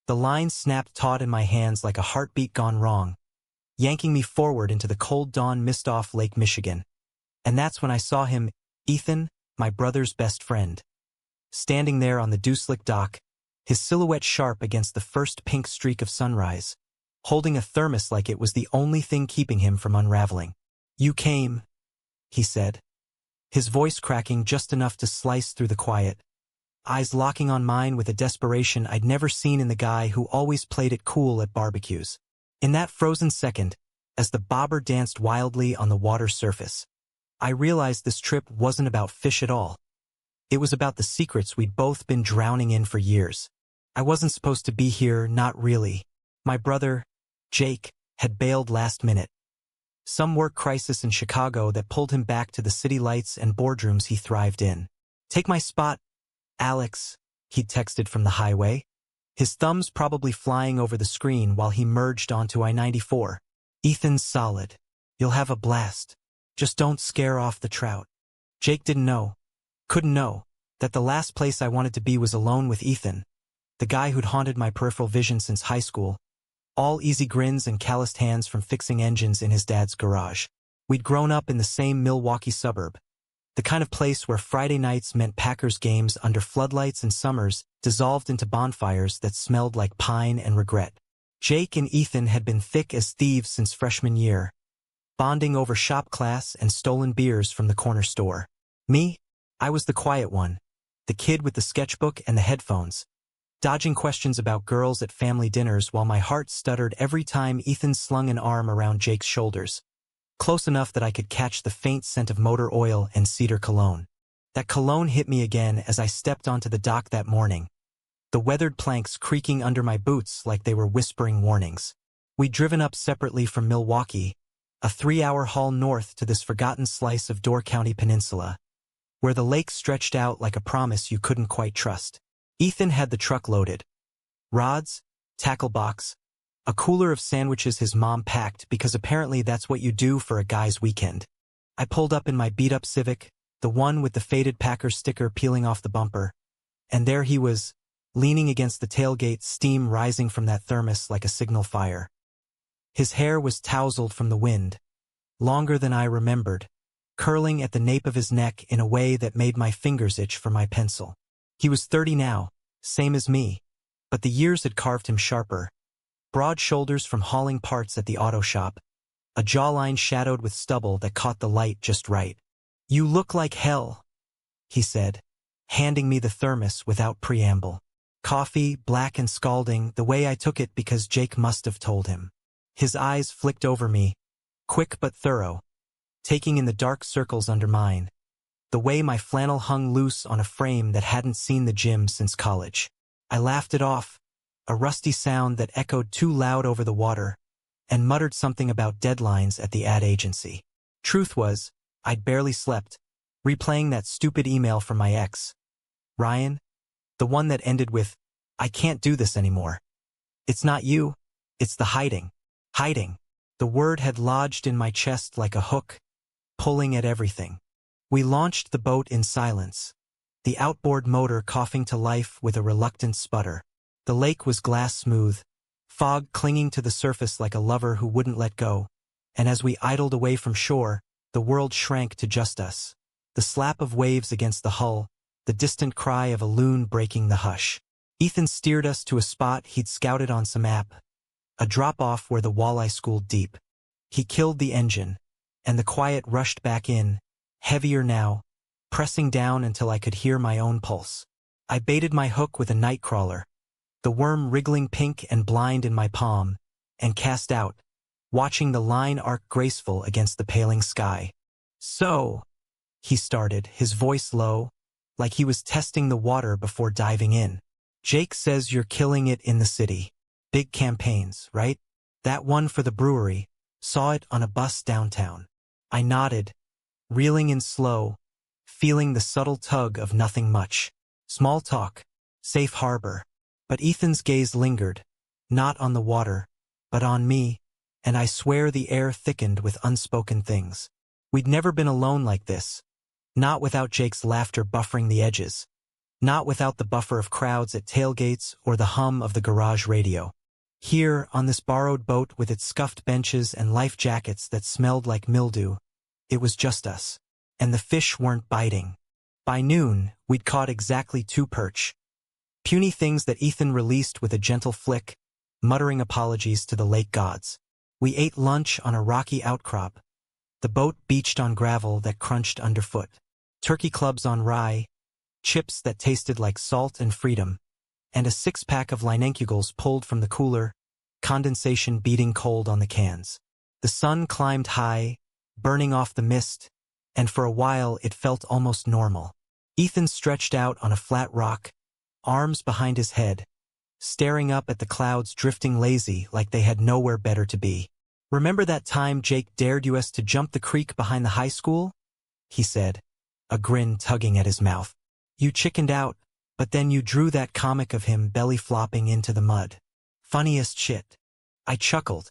The line snapped taut in my hands like a heartbeat gone wrong, yanking me forward into the cold dawn mist off Lake Michigan. And that's when I saw him, Ethan, my brother's best friend. Standing there on the Deuce-Lick dock, his silhouette sharp against the first pink streak of sunrise, holding a thermos like it was the only thing keeping him from unraveling. "You came," he said, his voice cracking just enough to slice through the quiet, eyes locking on mine with a desperation I'd never seen in the guy who always played it cool at barbecues. In that frozen second, as the bobber danced wildly on the water's surface, I realized this trip wasn't about fish at all. It was about the secrets we'd both been drowning in for years. I wasn't supposed to be here, not really. My brother, Jake, had bailed last minute. Some work crisis in Chicago that pulled him back to the city lights and boardrooms he thrived in. "Take my spot, Alex," he'd texted from the highway, his thumbs probably flying over the screen while he merged onto I-94. "Ethan's solid. You'll have a blast. Just don't scare off the trout." Jake couldn't know, that the last place I wanted to be was alone with Ethan, the guy who'd haunted my peripheral vision since high school, all easy grins and calloused hands from fixing engines in his dad's garage. We'd grown up in the same Milwaukee suburb, the kind of place where Friday nights meant Packers games under floodlights and summers dissolved into bonfires that smelled like pine and regret. Jake and Ethan had been thick as thieves since freshman year, bonding over shop class and stolen beers from the corner store. Me? I was the quiet one, the kid with the sketchbook and the headphones, dodging questions about girls at family dinners while my heart stuttered every time Ethan slung an arm around Jake's shoulders, close enough that I could catch the faint scent of motor oil and cedar cologne. That cologne hit me again as I stepped onto the dock that morning, the weathered planks creaking under my boots like they were whispering warnings. We'd driven up separately from Milwaukee, a 3-hour haul north to this forgotten slice of Door County Peninsula, where the lake stretched out like a promise you couldn't quite trust. Ethan had the truck loaded. Rods, tackle box, a cooler of sandwiches his mom packed because apparently that's what you do for a guy's weekend. I pulled up in my beat-up Civic, the one with the faded Packers sticker peeling off the bumper, and there he was, leaning against the tailgate, steam rising from that thermos like a signal fire. His hair was tousled from the wind, longer than I remembered, curling at the nape of his neck in a way that made my fingers itch for my pencil. He was 30 now, same as me, but the years had carved him sharper. Broad shoulders from hauling parts at the auto shop, a jawline shadowed with stubble that caught the light just right. "You look like hell," he said, handing me the thermos without preamble. Coffee, black and scalding, the way I took it because Jake must have told him. His eyes flicked over me, quick but thorough, taking in the dark circles under mine, the way my flannel hung loose on a frame that hadn't seen the gym since college. I laughed it off, a rusty sound that echoed too loud over the water, and muttered something about deadlines at the ad agency. Truth was, I'd barely slept, replaying that stupid email from my ex, Ryan, the one that ended with, "I can't do this anymore. It's not you, it's the hiding." Hiding. The word had lodged in my chest like a hook, pulling at everything. We launched the boat in silence, the outboard motor coughing to life with a reluctant sputter. The lake was glass smooth, fog clinging to the surface like a lover who wouldn't let go, and as we idled away from shore, the world shrank to just us. The slap of waves against the hull, the distant cry of a loon breaking the hush. Ethan steered us to a spot he'd scouted on some app, a drop-off where the walleye schooled deep. He killed the engine, and the quiet rushed back in, heavier now, pressing down until I could hear my own pulse. I baited my hook with a nightcrawler, the worm wriggling pink and blind in my palm, and cast out, watching the line arc graceful against the paling sky. "So," he started, his voice low, like he was testing the water before diving in. "Jake says you're killing it in the city. Big campaigns, right? That one for the brewery. Saw it on a bus downtown." I nodded, reeling in slow, feeling the subtle tug of nothing much. Small talk, safe harbor. But Ethan's gaze lingered, not on the water, but on me, and I swear the air thickened with unspoken things. We'd never been alone like this, not without Jake's laughter buffering the edges. not without the buffer of crowds at tailgates or the hum of the garage radio. Here, on this borrowed boat with its scuffed benches and life jackets that smelled like mildew, it was just us. And the fish weren't biting. By noon, we'd caught exactly 2 perch. Puny things that Ethan released with a gentle flick, muttering apologies to the lake gods. We ate lunch on a rocky outcrop. The boat beached on gravel that crunched underfoot. Turkey clubs on rye, chips that tasted like salt and freedom, and a 6-pack of linenkugels pulled from the cooler, condensation beating cold on the cans. The sun climbed high, burning off the mist, and for a while it felt almost normal. Ethan stretched out on a flat rock, arms behind his head, staring up at the clouds drifting lazy like they had nowhere better to be. "Remember that time Jake dared us to jump the creek behind the high school?" he said, a grin tugging at his mouth. "You chickened out, but then you drew that comic of him belly flopping into the mud. Funniest shit." I chuckled,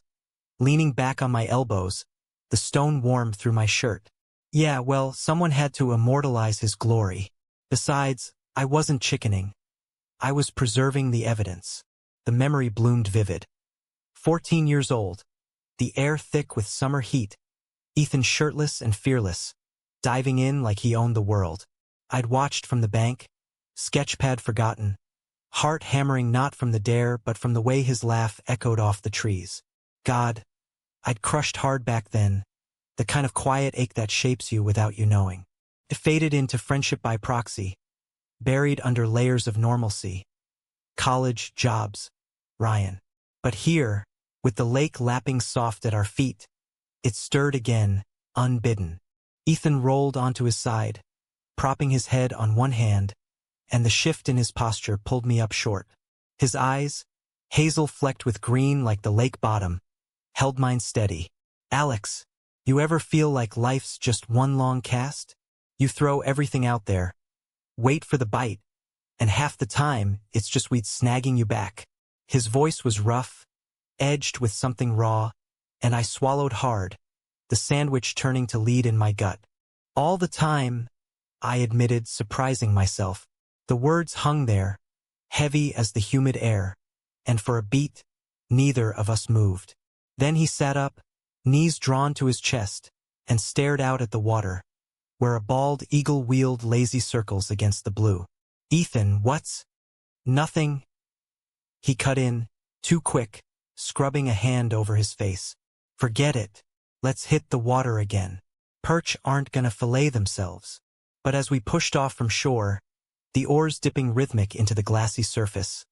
leaning back on my elbows, the stone warm through my shirt. Yeah, well, someone had to immortalize his glory. Besides, I wasn't chickening. I was preserving the evidence. The memory bloomed vivid. 14 years old, the air thick with summer heat, Ethan shirtless and fearless, diving in like he owned the world. I'd watched from the bank, sketchpad forgotten, heart hammering not from the dare but from the way his laugh echoed off the trees. God, I'd crushed hard back then, the kind of quiet ache that shapes you without you knowing. It faded into friendship by proxy, buried under layers of normalcy. College, jobs, Ryan. But here, with the lake lapping soft at our feet, it stirred again, unbidden. Ethan rolled onto his side, propping his head on one hand, and the shift in his posture pulled me up short. His eyes, hazel flecked with green like the lake bottom, held mine steady. "Alex, you ever feel like life's just one long cast? You throw everything out there, wait for the bite, and half the time it's just weeds snagging you back." His voice was rough, edged with something raw, and I swallowed hard, the sandwich turning to lead in my gut. "All the time," I admitted, surprising myself. The words hung there, heavy as the humid air, and for a beat, neither of us moved. Then he sat up, knees drawn to his chest, and stared out at the water, where a bald eagle wheeled lazy circles against the blue. "Ethan, what's—" "Nothing," he cut in, too quick, scrubbing a hand over his face. "Forget it. Let's hit the water again. Perch aren't gonna fillet themselves." But as we pushed off from shore, the oars dipping rhythmic into the glassy surface,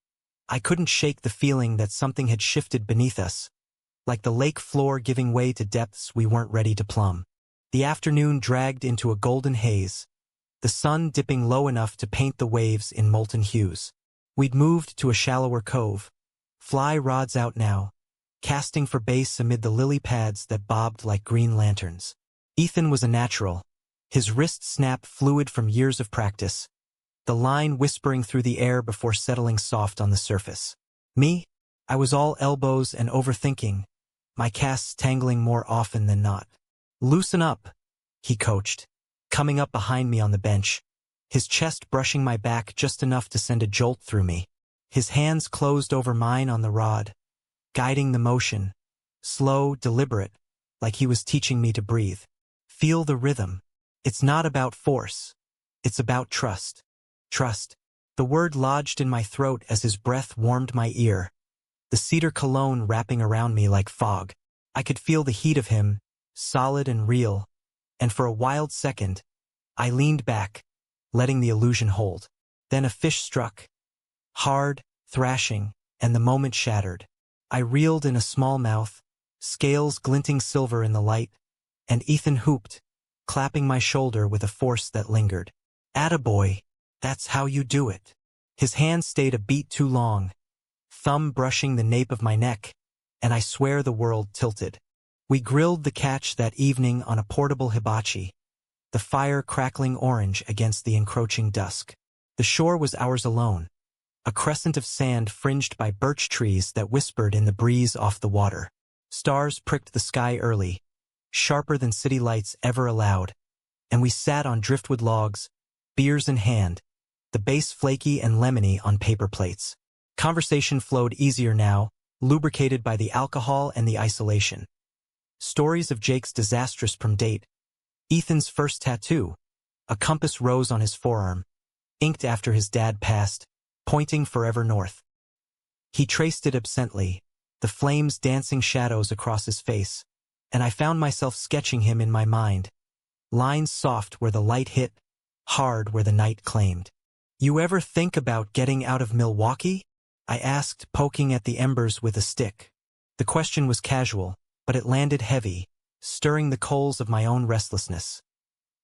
I couldn't shake the feeling that something had shifted beneath us, like the lake floor giving way to depths we weren't ready to plumb. The afternoon dragged into a golden haze, the sun dipping low enough to paint the waves in molten hues. We'd moved to a shallower cove, fly rods out now, casting for base amid the lily pads that bobbed like green lanterns. Ethan was a natural, his wrist snap fluid from years of practice, the line whispering through the air before settling soft on the surface. Me? I was all elbows and overthinking, my casts tangling more often than not. "Loosen up," he coached, coming up behind me on the bench, his chest brushing my back just enough to send a jolt through me. His hands closed over mine on the rod, guiding the motion, slow, deliberate, like he was teaching me to breathe. "Feel the rhythm. It's not about force. It's about trust." Trust. The word lodged in my throat as his breath warmed my ear, the cedar cologne wrapping around me like fog. I could feel the heat of him, solid and real, and for a wild second, I leaned back, letting the illusion hold. Then a fish struck, hard, thrashing, and the moment shattered. I reeled in a smallmouth, scales glinting silver in the light, and Ethan hooped, clapping my shoulder with a force that lingered. "Attaboy, that's how you do it." His hand stayed a beat too long, thumb brushing the nape of my neck, and I swear the world tilted. We grilled the catch that evening on a portable hibachi, the fire crackling orange against the encroaching dusk. The shore was ours alone, a crescent of sand fringed by birch trees that whispered in the breeze off the water. Stars pricked the sky early, sharper than city lights ever allowed, and we sat on driftwood logs, beers in hand, the base flaky and lemony on paper plates. Conversation flowed easier now, lubricated by the alcohol and the isolation. Stories of Jake's disastrous prom date, Ethan's first tattoo, a compass rose on his forearm, inked after his dad passed, pointing forever north. He traced it absently, the flames dancing shadows across his face, and I found myself sketching him in my mind. Lines soft where the light hit, hard where the night claimed. "You ever think about getting out of Milwaukee?" I asked, poking at the embers with a stick. The question was casual, but it landed heavy, stirring the coals of my own restlessness.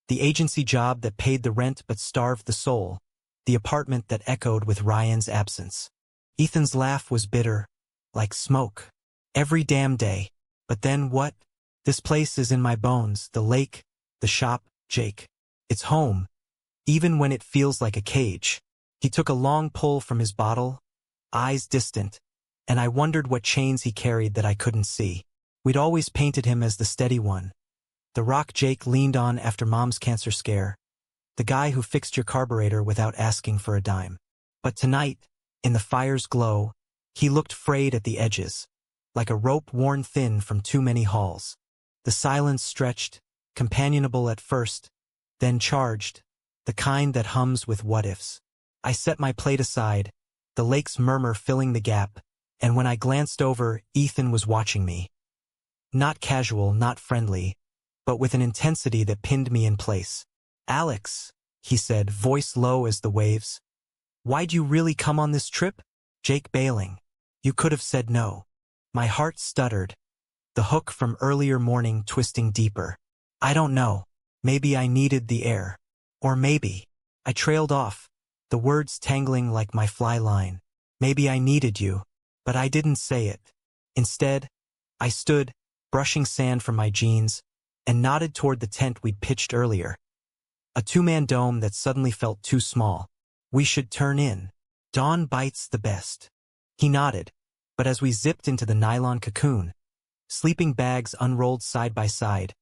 The agency job that paid the rent but starved the soul, the apartment that echoed with Ryan's absence. Ethan's laugh was bitter, like smoke. "Every damn day. But then what? This place is in my bones, the lake, the shop, Jake. It's home, even when it feels like a cage." He took a long pull from his bottle, eyes distant, and I wondered what chains he carried that I couldn't see. We'd always painted him as the steady one, the rock Jake leaned on after Mom's cancer scare, the guy who fixed your carburetor without asking for a dime. But tonight, in the fire's glow, he looked frayed at the edges, like a rope worn thin from too many hauls. The silence stretched, companionable at first, then charged, the kind that hums with what-ifs. I set my plate aside, the lake's murmur filling the gap, and when I glanced over, Ethan was watching me. Not casual, not friendly, but with an intensity that pinned me in place. "Alex," he said, voice low as the waves. "Why'd you really come on this trip?" Jake bailing. "You could have said no." My heart stuttered, the hook from earlier morning twisting deeper. "I don't know. Maybe I needed the air. Or maybe." I trailed off, the words tangling like my fly line. "Maybe I needed you." But I didn't say it. Instead, I stood, brushing sand from my jeans, and nodded toward the tent we'd pitched earlier. A two-man dome that suddenly felt too small. "We should turn in. Dawn bites the best." He nodded, but as we zipped into the nylon cocoon, sleeping bags unrolled side by side,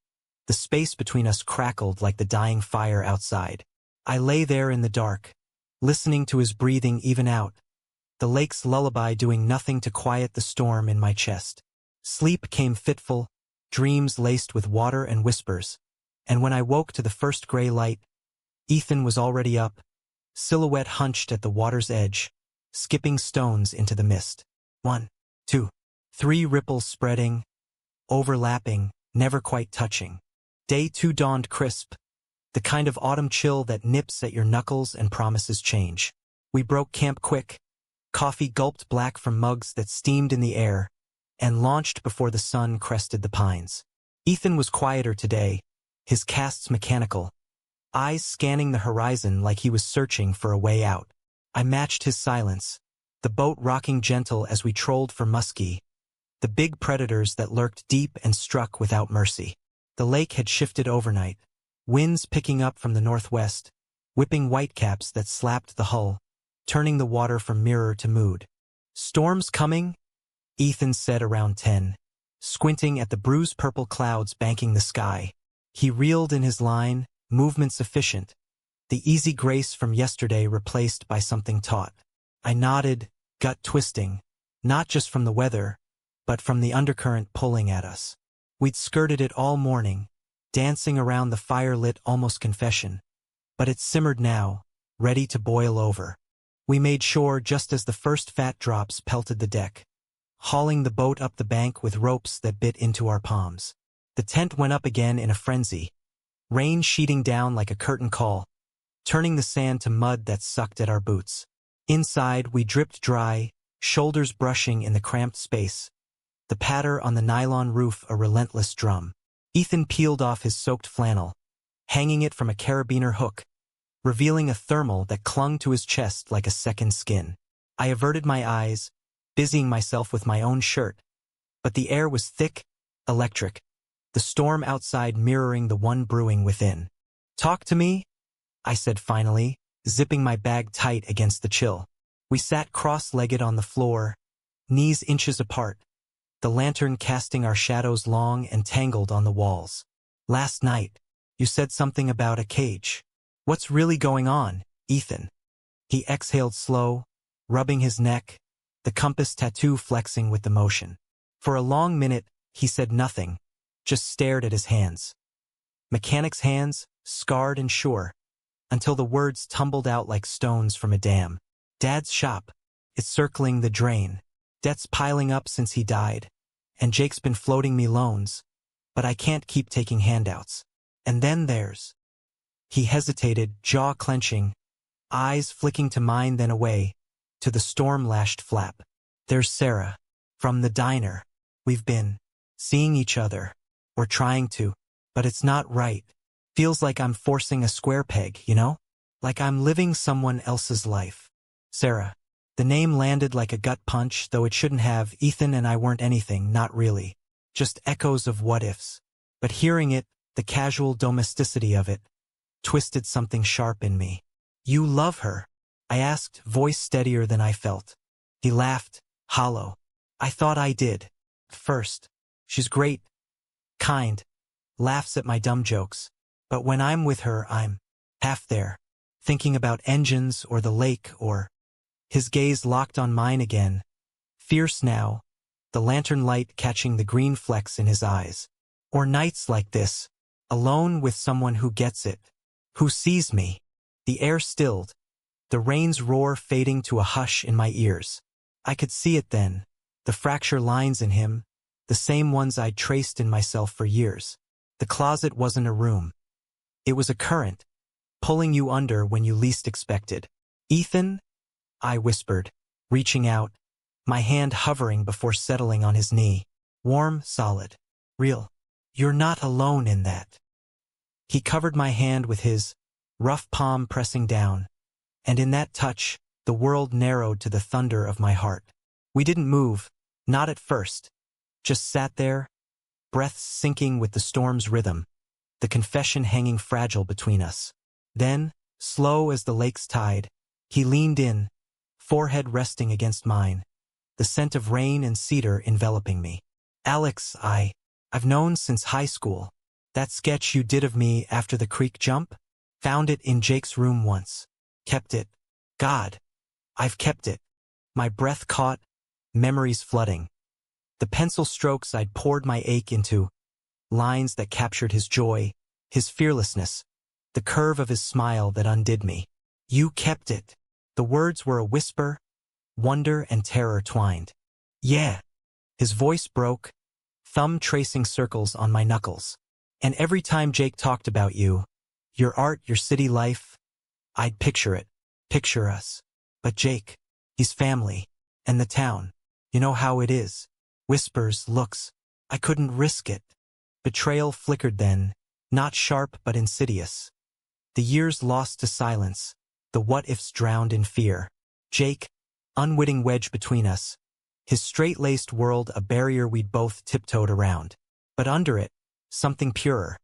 the space between us crackled like the dying fire outside. I lay there in the dark, listening to his breathing even out, the lake's lullaby doing nothing to quiet the storm in my chest. Sleep came fitful, dreams laced with water and whispers, and when I woke to the first gray light, Ethan was already up, silhouette hunched at the water's edge, skipping stones into the mist. 1, 2, 3 ripples spreading, overlapping, never quite touching. Day 2 dawned crisp, the kind of autumn chill that nips at your knuckles and promises change. We broke camp quick, coffee gulped black from mugs that steamed in the air, and launched before the sun crested the pines. Ethan was quieter today, his casts mechanical, eyes scanning the horizon like he was searching for a way out. I matched his silence, the boat rocking gentle as we trolled for muskie, the big predators that lurked deep and struck without mercy. The lake had shifted overnight, winds picking up from the northwest, whipping whitecaps that slapped the hull, turning the water from mirror to mood. "Storms coming?" Ethan said around 10, squinting at the bruise-purple clouds banking the sky. He reeled in his line, movement sufficient, the easy grace from yesterday replaced by something taut. I nodded, gut twisting, not just from the weather, but from the undercurrent pulling at us. We'd skirted it all morning, dancing around the fire-lit almost confession, but it simmered now, ready to boil over. We made shore just as the first fat drops pelted the deck, hauling the boat up the bank with ropes that bit into our palms. The tent went up again in a frenzy, rain sheeting down like a curtain call, turning the sand to mud that sucked at our boots. Inside, we dripped dry, shoulders brushing in the cramped space, the patter on the nylon roof a relentless drum. Ethan peeled off his soaked flannel, hanging it from a carabiner hook, revealing a thermal that clung to his chest like a second skin. I averted my eyes, busying myself with my own shirt, but the air was thick, electric, the storm outside mirroring the one brewing within. "Talk to me?" I said finally, zipping my bag tight against the chill. We sat cross-legged on the floor, knees inches apart, the lantern casting our shadows long and tangled on the walls. "Last night, you said something about a cage. What's really going on, Ethan?" He exhaled slow, rubbing his neck, the compass tattoo flexing with the motion. For a long minute, he said nothing, just stared at his hands. Mechanic's hands, scarred and sure, until the words tumbled out like stones from a dam. Dad's shop. It's circling the drain. Debt's piling up since he died. And Jake's been floating me loans. But I can't keep taking handouts. And then there's... He hesitated, jaw clenching, eyes flicking to mine then away, to the storm-lashed flap. There's Sarah. From the diner. We've been seeing each other. Or trying to. But it's not right. Feels like I'm forcing a square peg, you know? Like I'm living someone else's life. Sarah. The name landed like a gut punch, though it shouldn't have. Ethan and I weren't anything, not really. Just echoes of what-ifs. But hearing it, the casual domesticity of it, twisted something sharp in me. You love her? I asked, voice steadier than I felt. He laughed, hollow. I thought I did. First. She's great. Kind. Laughs at my dumb jokes. But when I'm with her, I'm half there. Thinking about engines or the lake or... His gaze locked on mine again. Fierce now, the lantern light catching the green flecks in his eyes. Or nights like this, alone with someone who gets it, who sees me. The air stilled, the rain's roar fading to a hush in my ears. I could see it then, the fracture lines in him, the same ones I'd traced in myself for years. The closet wasn't a room. It was a current, pulling you under when you least expected. Ethan? I whispered, reaching out, my hand hovering before settling on his knee. Warm, solid, real. You're not alone in that. He covered my hand with his, rough palm pressing down, and in that touch, the world narrowed to the thunder of my heart. We didn't move, not at first, just sat there, breaths sinking with the storm's rhythm, the confession hanging fragile between us. Then, slow as the lake's tide, he leaned in, forehead resting against mine, the scent of rain and cedar enveloping me. Alex, I've known since high school. That sketch you did of me after the creek jump? Found it in Jake's room once. Kept it. God, I've kept it. My breath caught, memories flooding. The pencil strokes I'd poured my ache into, lines that captured his joy, his fearlessness, the curve of his smile that undid me. You kept it. The words were a whisper, wonder and terror twined. Yeah. His voice broke, thumb tracing circles on my knuckles. And every time Jake talked about you, your art, your city life, I'd picture it, picture us. But Jake, he's family, and the town, you know how it is. Whispers, looks, I couldn't risk it. Betrayal flickered then, not sharp but insidious. The years lost to silence, the what-ifs drowned in fear. Jake, unwitting wedge between us, his straight-laced world a barrier we'd both tiptoed around. But under it, something purer.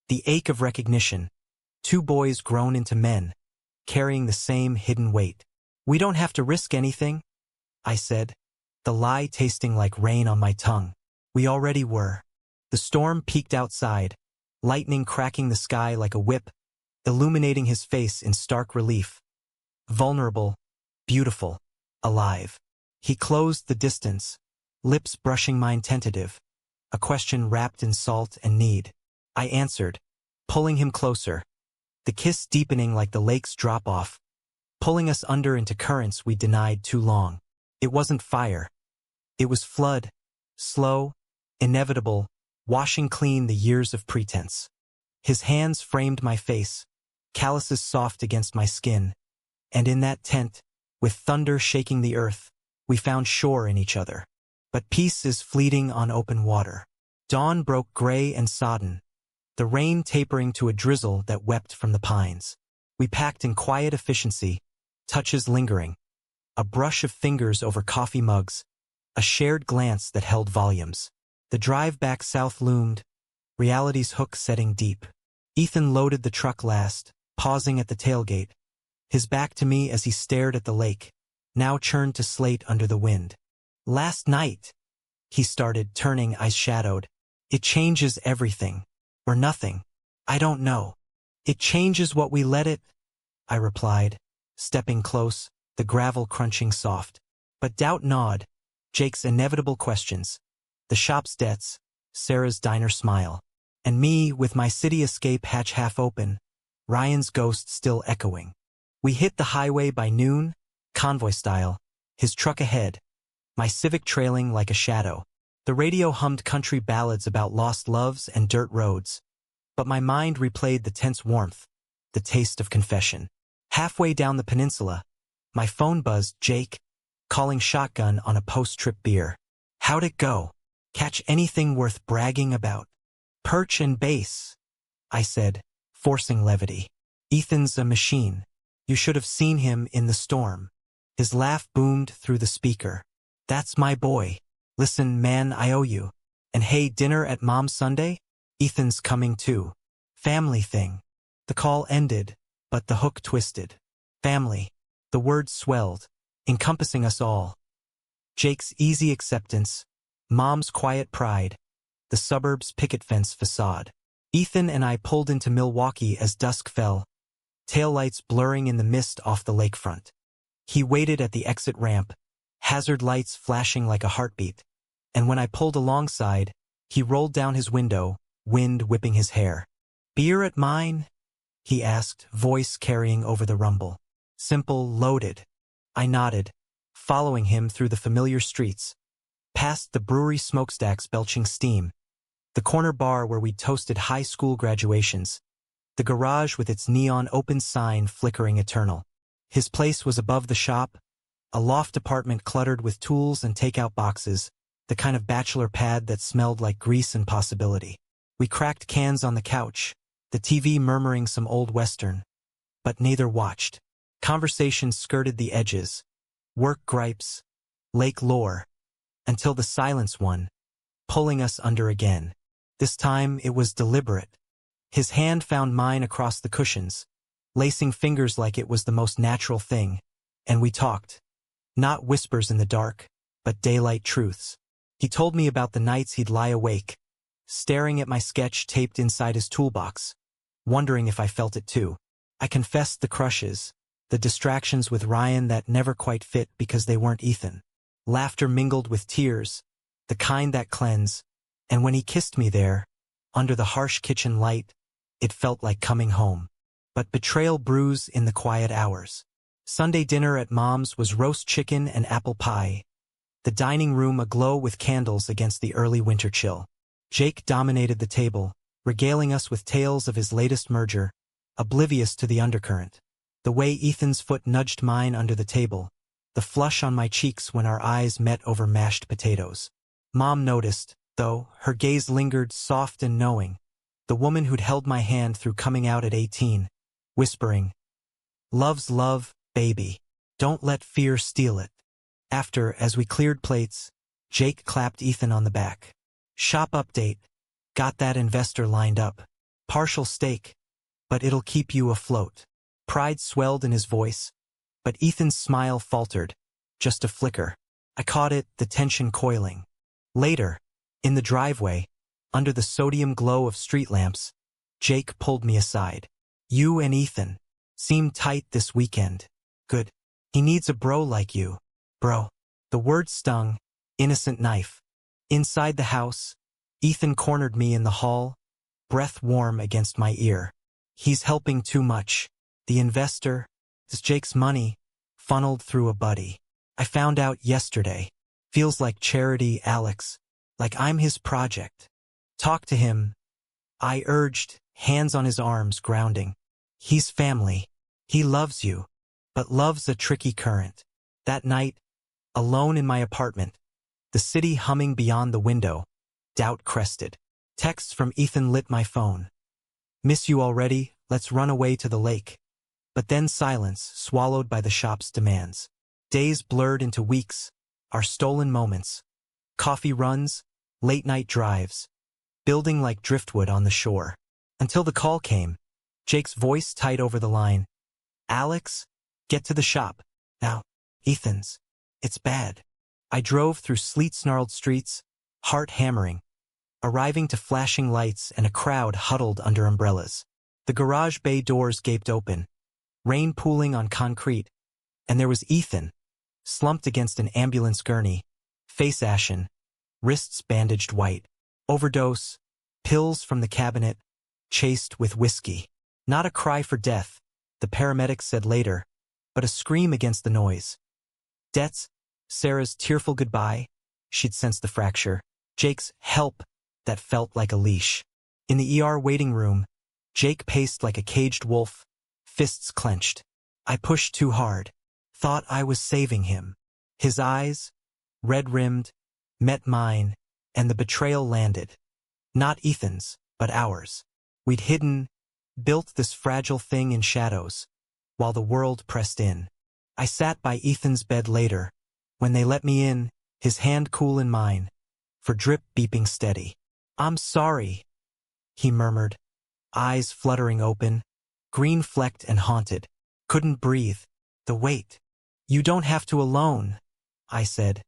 The ache of recognition, two boys grown into men, carrying the same hidden weight. We don't have to risk anything, I said, the lie tasting like rain on my tongue. We already were. The storm peaked outside, lightning cracking the sky like a whip, illuminating his face in stark relief. Vulnerable, beautiful, alive. He closed the distance, lips brushing mine tentative, a question wrapped in salt and need. I answered, pulling him closer, the kiss deepening like the lake's drop-off, pulling us under into currents we denied too long. It wasn't fire. It was flood, slow, inevitable, washing clean the years of pretense. His hands framed my face, calluses soft against my skin, and in that tent, with thunder shaking the earth, we found shore in each other. But peace is fleeting on open water. Dawn broke gray and sodden, the rain tapering to a drizzle that wept from the pines. We packed in quiet efficiency, touches lingering, a brush of fingers over coffee mugs, a shared glance that held volumes. The drive back south loomed, reality's hook setting deep. Ethan loaded the truck last, pausing at the tailgate, his back to me as he stared at the lake, now churned to slate under the wind. Last night, he started, turning eyes shadowed. It changes everything. Or nothing. I don't know. It changes what we let it, I replied, stepping close, the gravel crunching soft. But doubt gnawed, Jake's inevitable questions, the shop's debts, Sarah's diner smile, and me with my city escape hatch half open, Ryan's ghost still echoing. We hit the highway by noon, convoy style, his truck ahead, my Civic trailing like a shadow. The radio hummed country ballads about lost loves and dirt roads, but my mind replayed the tense warmth, the taste of confession. Halfway down the peninsula, my phone buzzed, Jake, calling shotgun on a post-trip beer. How'd it go? Catch anything worth bragging about? Perch and bass, I said, forcing levity. Ethan's a machine. You should have seen him in the storm. His laugh boomed through the speaker. That's my boy. Listen, man, I owe you. And hey, dinner at Mom's Sunday? Ethan's coming too. Family thing. The call ended, but the hook twisted. Family. The word swelled, encompassing us all. Jake's easy acceptance, Mom's quiet pride, the suburb's picket fence facade. Ethan and I pulled into Milwaukee as dusk fell, taillights blurring in the mist off the lakefront. He waited at the exit ramp, hazard lights flashing like a heartbeat, and when I pulled alongside, he rolled down his window, wind whipping his hair. Beer at mine? He asked, voice carrying over the rumble. Simple, loaded. I nodded, following him through the familiar streets, past the brewery smokestacks belching steam, the corner bar where we toasted high school graduations, the garage with its neon open sign flickering eternal. His place was above the shop, a loft apartment cluttered with tools and takeout boxes, the kind of bachelor pad that smelled like grease and possibility. We cracked cans on the couch, the TV murmuring some old western, but neither watched. Conversations skirted the edges, work gripes, lake lore, until the silence won, pulling us under again. This time it was deliberate. His hand found mine across the cushions, lacing fingers like it was the most natural thing, and we talked. Not whispers in the dark, but daylight truths. He told me about the nights he'd lie awake, staring at my sketch taped inside his toolbox, wondering if I felt it too. I confessed the crushes, the distractions with Ryan that never quite fit because they weren't Ethan. Laughter mingled with tears, the kind that cleanse, and when he kissed me there, under the harsh kitchen light, it felt like coming home. But betrayal brews in the quiet hours. Sunday dinner at Mom's was roast chicken and apple pie, the dining room aglow with candles against the early winter chill. Jake dominated the table, regaling us with tales of his latest merger, oblivious to the undercurrent. The way Ethan's foot nudged mine under the table, the flush on my cheeks when our eyes met over mashed potatoes. Mom noticed, though, her gaze lingered soft and knowing, the woman who'd held my hand through coming out at 18, whispering, "Love's love, baby. Don't let fear steal it." After, as we cleared plates, Jake clapped Ethan on the back. "Shop update. Got that investor lined up. Partial stake, but it'll keep you afloat." Pride swelled in his voice, but Ethan's smile faltered, just a flicker. I caught it, the tension coiling. Later, in the driveway, under the sodium glow of street lamps, Jake pulled me aside. "You and Ethan seem tight this weekend. Good. He needs a bro like you, bro." The word stung, innocent knife. Inside the house, Ethan cornered me in the hall, breath warm against my ear. "He's helping too much. The investor, this Jake's money, funneled through a buddy. I found out yesterday. Feels like charity, Alex. Like I'm his project. Talk to him." I urged, hands on his arms, grounding. "He's family. He loves you. But love's a tricky current." That night, alone in my apartment, the city humming beyond the window, doubt crested. Texts from Ethan lit my phone. "Miss you already, let's run away to the lake." But then silence, swallowed by the shop's demands. Days blurred into weeks, our stolen moments. Coffee runs, late-night drives, building like driftwood on the shore. Until the call came, Jake's voice tight over the line. "Alex, get to the shop. Now, Ethan's. It's bad." I drove through sleet-snarled streets, heart hammering, arriving to flashing lights and a crowd huddled under umbrellas. The garage bay doors gaped open, rain pooling on concrete, and there was Ethan, slumped against an ambulance gurney, face ashen, wrists bandaged white. Overdose, pills from the cabinet, chased with whiskey. Not a cry for death, the paramedics said later, but a scream against the noise. Death's, Sarah's tearful goodbye, she'd sensed the fracture. Jake's help that felt like a leash. In the ER waiting room, Jake paced like a caged wolf, fists clenched. I pushed too hard. Thought I was saving him. His eyes, red-rimmed, met mine, and the betrayal landed. Not Ethan's, but ours. We'd hidden, built this fragile thing in shadows, while the world pressed in. I sat by Ethan's bed later, when they let me in, his hand cool in mine, for drip beeping steady. "I'm sorry," he murmured, eyes fluttering open, green-flecked and haunted. Couldn't breathe. The weight. "You don't have to alone," I said,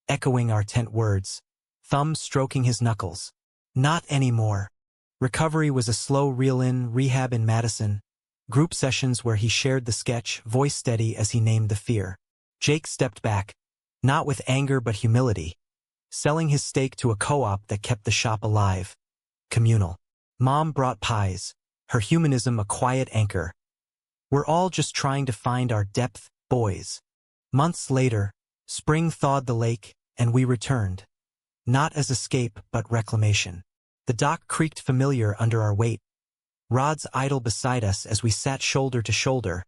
echoing our tent words, thumb stroking his knuckles. Not anymore. Recovery was a slow reel-in rehab in Madison, group sessions where he shared the sketch, voice steady as he named the fear. Jake stepped back, not with anger but humility, selling his stake to a co-op that kept the shop alive. Communal. Mom brought pies, her humanism a quiet anchor. We're all just trying to find our depth, boys. Months later, spring thawed the lake, and we returned. Not as escape, but reclamation. The dock creaked familiar under our weight, rods idle beside us as we sat shoulder to shoulder,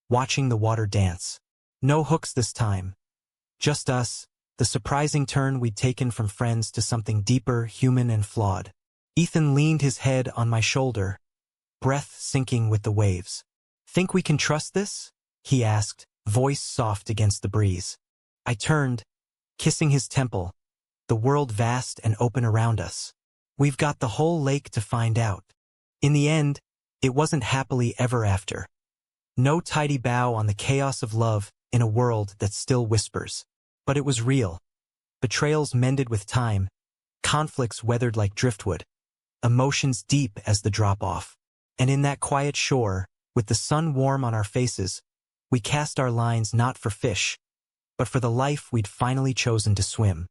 watching the water dance. No hooks this time. Just us, the surprising turn we'd taken from friends to something deeper, human and flawed. Ethan leaned his head on my shoulder, breath sinking with the waves. "Think we can trust this?" he asked, voice soft against the breeze. I turned, kissing his temple, the world vast and open around us. We've got the whole lake to find out. In the end, it wasn't happily ever after. No tidy bow on the chaos of love in a world that still whispers. But it was real. Betrayals mended with time, conflicts weathered like driftwood, emotions deep as the drop-off. And in that quiet shore, with the sun warm on our faces, we cast our lines not for fish, but for the life we'd finally chosen to swim.